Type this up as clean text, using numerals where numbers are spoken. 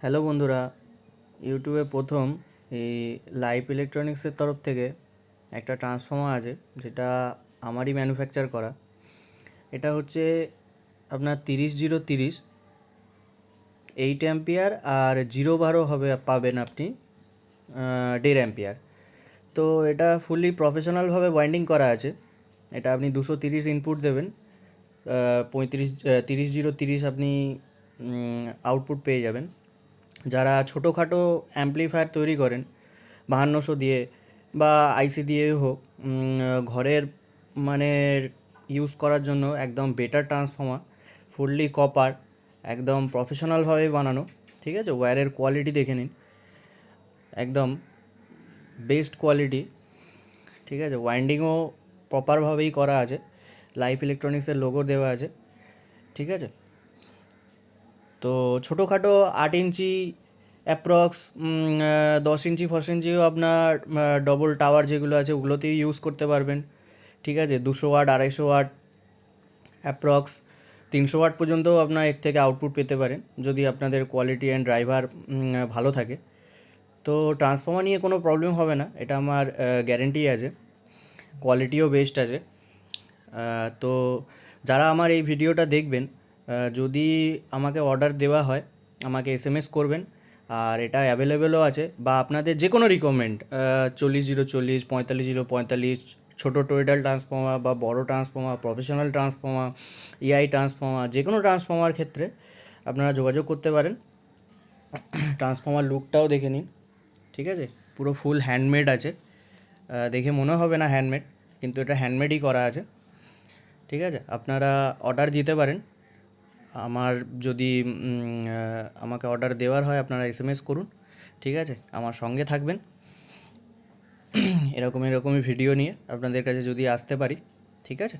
Hello বন্ধুরা, ইউটিউবে প্রথম এই লাইভ ইলেকট্রনিক্সের তরফ থেকে একটা ট্রান্সফর্মার আছে, যেটা আমারই ম্যানুফ্যাকচার করা। এটা হচ্ছে আপনার 30-0-30 8 অ্যাম্পিয়ার, আর 0-12 হবে পাবেন আপনি 1.5 অ্যাম্পিয়ার। তো এটা ফুললি প্রফেশনালভাবে ওয়াইন্ডিং করা আছে। এটা আপনি 230 ইনপুট দেবেন, 30-0-30 আপনি আউটপুট পেয়ে যাবেন। যারা ছোটোখাটো অ্যাম্পলিফায়ার তৈরি করেন 5200 দিয়ে বা আইসি দিয়েই হোক, ঘরের মানে ইউজ করার জন্য একদম বেটার ট্রান্সফর্মার, ফুললি কপার, একদম প্রফেশনালভাবে বানানো। ঠিক আছে, ওয়্যারের কোয়ালিটি দেখে নিন, একদম বেস্ট কোয়ালিটি। ঠিক আছে, ওয়াইন্ডিংও প্রপারভাবেই করা আছে, লাইফ ইলেকট্রনিক্সের লোগো দেওয়া আছে। ঠিক আছে, তো ছোটোখাটো 8 ইঞ্চি অ্যাপ্রক্স 10 ইঞ্চি 10 ইঞ্চিও আপনার ডবল টাওয়ার যেগুলো আছে ওগুলোতেই ইউজ করতে পারবেন। ঠিক আছে, 200 ওয়াট 250 ওয়াট অ্যাপ্রক্স 300 ওয়াট পর্যন্তও আপনার এর থেকে আউটপুট পেতে পারেন, যদি আপনাদের কোয়ালিটি অ্যান্ড ড্রাইভার ভালো থাকে। তো ট্রান্সফর্মার নিয়ে কোনো প্রবলেম হবে না, এটা আমার গ্যারেন্টি আছে, কোয়ালিটিও বেস্ট আছে। তো যারা আমার এই ভিডিওটা দেখবেন, যদি আমাকে অর্ডার দেওয়া হয় আমাকে এসএমএস করবেন। আর এটা অ্যাভেলেবেলও আছে, বা আপনাদের যে কোনো রিকোয়ারমেন্ট, 40-0-40, 45-0-45, ছোটো টোয়েডাল ট্রান্সফর্মার বা বড় ট্রান্সফর্মার, প্রফেশনাল ট্রান্সফর্মার, ইআই ট্রান্সফর্মার, যে কোনো ট্রান্সফর্মার ক্ষেত্রে আপনারা যোগাযোগ করতে পারেন। ট্রান্সফর্মার লুকটাও দেখে নিন। ঠিক আছে, পুরো ফুল হ্যান্ডমেড আছে, দেখে মনে হবে না হ্যান্ডমেড, কিন্তু এটা হ্যান্ডমেডই করা আছে। ঠিক আছে, আপনারা অর্ডার দিতে পারেন। আমার যদি আমাকে অর্ডার দেওয়ার হয় আপনারা এসএমএস করুন। ঠিক আছে, আমার সঙ্গে থাকবেন, এরকমই ভিডিও নিয়ে আপনাদের কাছে যদি আসতে পারি। ঠিক আছে।